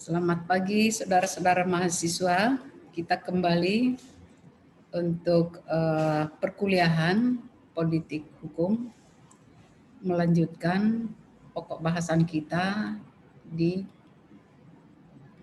Selamat pagi saudara-saudara mahasiswa. Kita kembali untuk perkuliahan politik hukum, melanjutkan pokok bahasan kita di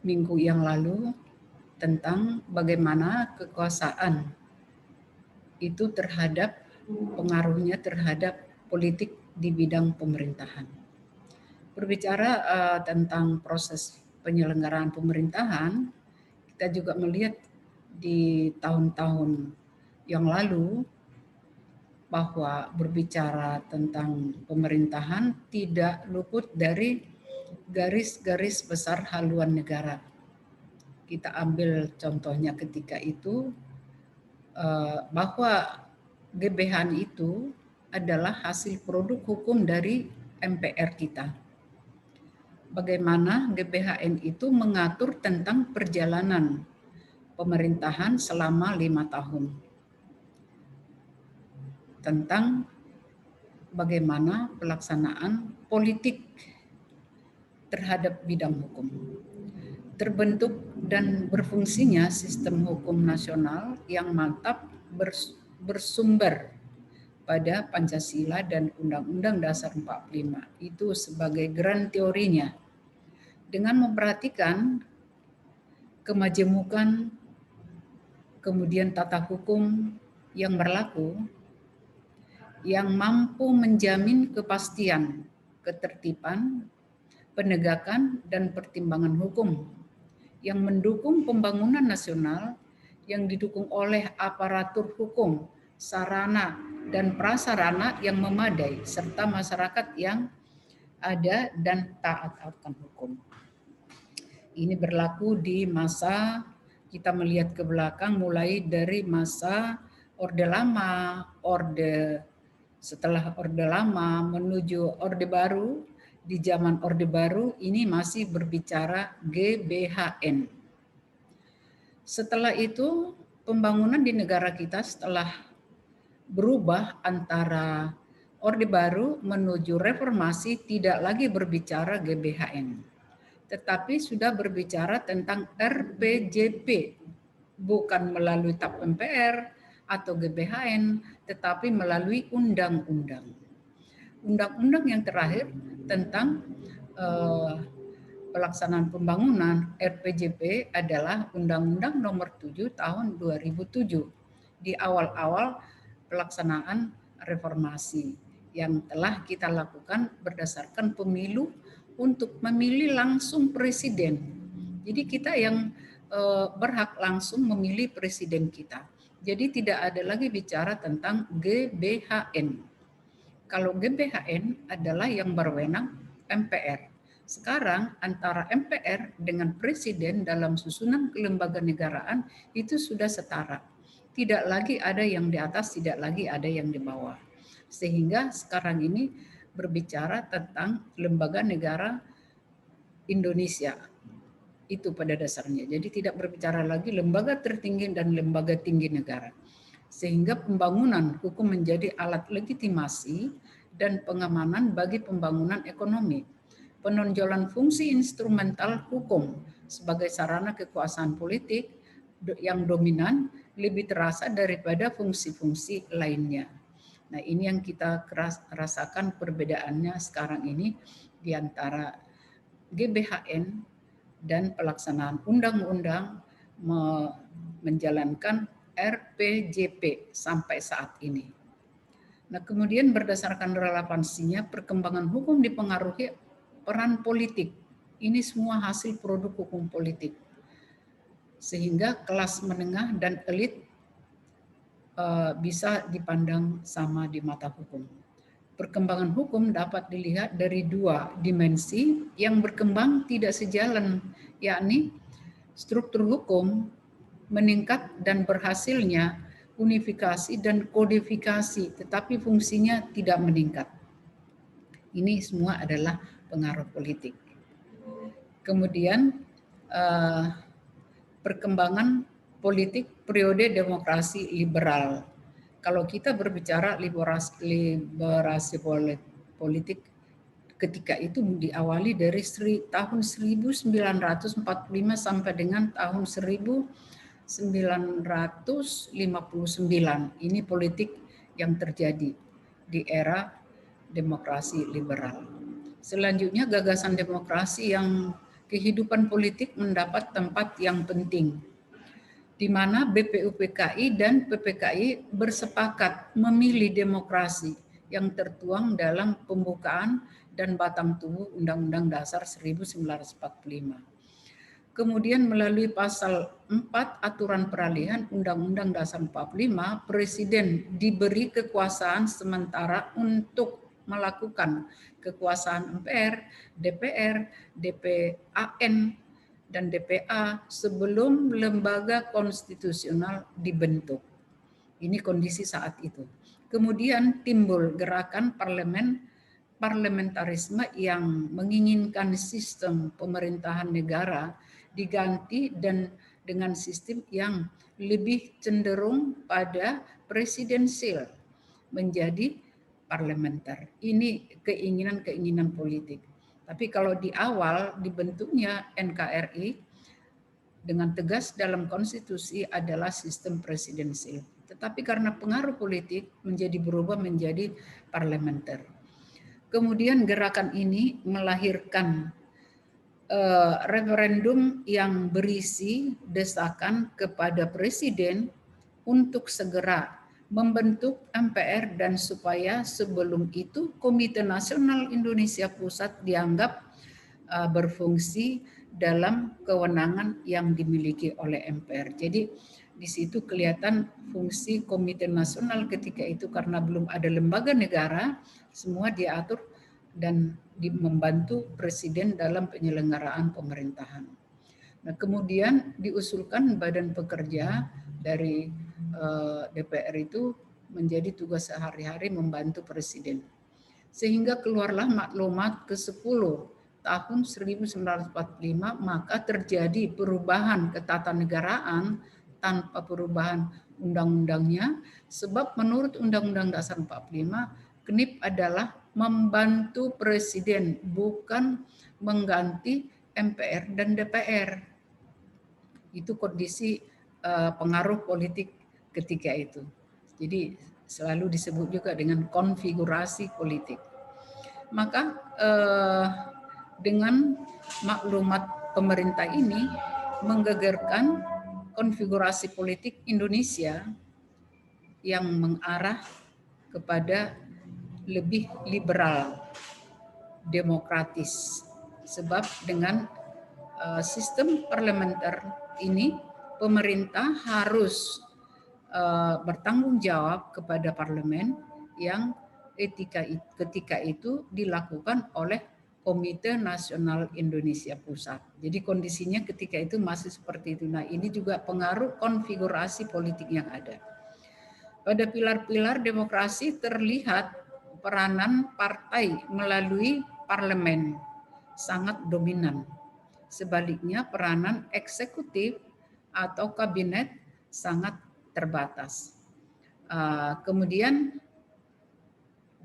minggu yang lalu tentang bagaimana kekuasaan itu pengaruhnya terhadap politik di bidang pemerintahan. Berbicara tentang proses penyelenggaraan pemerintahan, kita juga melihat di tahun-tahun yang lalu bahwa berbicara tentang pemerintahan tidak luput dari garis-garis besar haluan negara. Kita ambil contohnya ketika itu bahwa GBHN itu adalah hasil produk hukum dari MPR kita. Bagaimana GBHN itu mengatur tentang perjalanan pemerintahan selama 5 tahun. Tentang bagaimana pelaksanaan politik terhadap bidang hukum. Terbentuk dan berfungsinya sistem hukum nasional yang mantap bersumber pada Pancasila dan Undang-Undang Dasar 45. Itu sebagai grand teorinya. Dengan memperhatikan kemajemukan, kemudian tata hukum yang berlaku, yang mampu menjamin kepastian, ketertiban, penegakan, dan pertimbangan hukum, yang mendukung pembangunan nasional, yang didukung oleh aparatur hukum, sarana dan prasarana yang memadai, serta masyarakat yang ada dan taat akan hukum. Ini berlaku di masa kita melihat ke belakang mulai dari masa Orde Lama, setelah Orde Lama menuju Orde Baru. Di zaman Orde Baru ini masih berbicara GBHN. Setelah itu pembangunan di negara kita setelah berubah antara Orde Baru menuju reformasi tidak lagi berbicara GBHN, tetapi sudah berbicara tentang RPJP, bukan melalui TAP MPR atau GBHN, tetapi melalui undang-undang. Undang-undang yang terakhir tentang pelaksanaan pembangunan RPJP adalah Undang-Undang Nomor 7 Tahun 2007 di awal-awal pelaksanaan reformasi yang telah kita lakukan berdasarkan pemilu untuk memilih langsung presiden. Jadi kita yang berhak langsung memilih presiden kita. Jadi tidak ada lagi bicara tentang GBHN. Kalau GBHN adalah yang berwenang MPR. Sekarang antara MPR dengan presiden dalam susunan kelembagaan itu sudah setara. Tidak lagi ada yang di atas, tidak lagi ada yang di bawah. Sehingga sekarang ini berbicara tentang lembaga negara Indonesia. Itu pada dasarnya. Jadi tidak berbicara lagi lembaga tertinggi dan lembaga tinggi negara. Sehingga pembangunan hukum menjadi alat legitimasi dan pengamanan bagi pembangunan ekonomi. Penonjolan fungsi instrumental hukum sebagai sarana kekuasaan politik yang dominan lebih terasa daripada fungsi-fungsi lainnya. Nah, ini yang kita rasakan perbedaannya sekarang ini di antara GBHN dan pelaksanaan undang-undang menjalankan RPJP sampai saat ini. Nah, kemudian berdasarkan relevansinya, perkembangan hukum dipengaruhi peran politik. Ini semua hasil produk hukum politik. Sehingga kelas menengah dan elit bisa dipandang sama di mata hukum. Perkembangan hukum dapat dilihat dari dua dimensi yang berkembang tidak sejalan, yakni struktur hukum meningkat dan berhasilnya unifikasi dan kodifikasi, tetapi fungsinya tidak meningkat. Ini semua adalah pengaruh politik. Kemudian perkembangan politik periode demokrasi liberal. Kalau kita berbicara liberasi politik ketika itu diawali dari tahun 1945 sampai dengan tahun 1959. Ini politik yang terjadi di era demokrasi liberal. Selanjutnya gagasan demokrasi yang kehidupan politik mendapat tempat yang penting, di mana BPUPKI dan PPKI bersepakat memilih demokrasi yang tertuang dalam pembukaan dan batang tubuh Undang-Undang Dasar 1945. Kemudian melalui pasal 4 aturan peralihan Undang-Undang Dasar 45, Presiden diberi kekuasaan sementara untuk melakukan kekuasaan MPR, DPR, DPAN, dan DPA sebelum lembaga konstitusional dibentuk. Ini kondisi saat itu. Kemudian timbul gerakan parlamentarisme yang menginginkan sistem pemerintahan negara diganti dan dengan sistem yang lebih cenderung pada presidensial menjadi parlementer. Ini keinginan-keinginan politik. Tapi kalau di awal dibentuknya NKRI dengan tegas dalam konstitusi adalah sistem presidensial. Tetapi karena pengaruh politik berubah menjadi parlementer. Kemudian gerakan ini melahirkan referendum yang berisi desakan kepada presiden untuk segera membentuk MPR dan supaya sebelum itu Komite Nasional Indonesia Pusat dianggap berfungsi dalam kewenangan yang dimiliki oleh MPR. Jadi di situ kelihatan fungsi Komite Nasional ketika itu karena belum ada lembaga negara, semua diatur dan membantu presiden dalam penyelenggaraan pemerintahan. Nah, kemudian diusulkan badan pekerja dari DPR itu menjadi tugas sehari-hari membantu presiden. Sehingga keluarlah maklumat ke-10 tahun 1945, maka terjadi perubahan ketatanegaraan tanpa perubahan undang-undangnya, sebab menurut Undang-Undang Dasar 45, KNIP adalah membantu presiden, bukan mengganti MPR dan DPR. Itu kondisi pengaruh politik ketika itu. Jadi selalu disebut juga dengan konfigurasi politik. Maka dengan maklumat pemerintah ini menggegerkan konfigurasi politik Indonesia yang mengarah kepada lebih liberal, demokratis. Sebab dengan sistem parlementer ini pemerintah harus bertanggung jawab kepada parlemen yang ketika itu dilakukan oleh Komite Nasional Indonesia Pusat. Jadi kondisinya ketika itu masih seperti itu. Nah, ini juga pengaruh konfigurasi politik yang ada. Pada pilar-pilar demokrasi terlihat peranan partai melalui parlemen sangat dominan. Sebaliknya peranan eksekutif atau kabinet sangat terbatas. Kemudian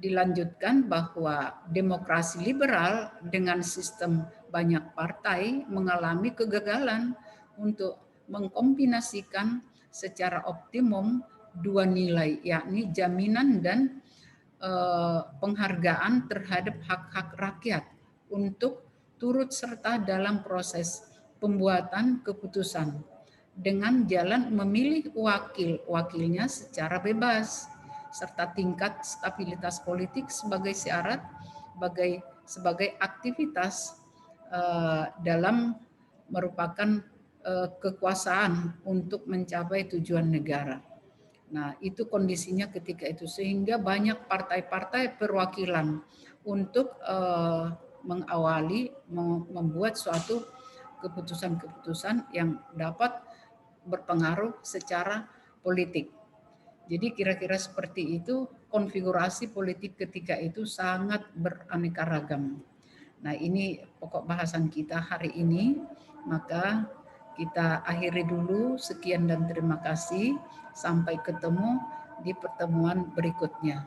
dilanjutkan bahwa demokrasi liberal dengan sistem banyak partai mengalami kegagalan untuk mengkombinasikan secara optimum dua nilai, yakni jaminan dan penghargaan terhadap hak-hak rakyat untuk turut serta dalam proses pembuatan keputusan dengan jalan memilih wakilnya secara bebas, serta tingkat stabilitas politik sebagai syarat sebagai aktivitas dalam merupakan kekuasaan untuk mencapai tujuan negara. Nah, itu kondisinya ketika itu, sehingga banyak partai-partai perwakilan untuk mengawali membuat suatu keputusan-keputusan yang dapat berpengaruh secara politik. Jadi kira-kira seperti itu konfigurasi politik ketika itu sangat beraneka ragam. Nah, ini pokok bahasan kita hari ini, maka kita akhiri dulu. Sekian dan terima kasih. Sampai ketemu di pertemuan berikutnya.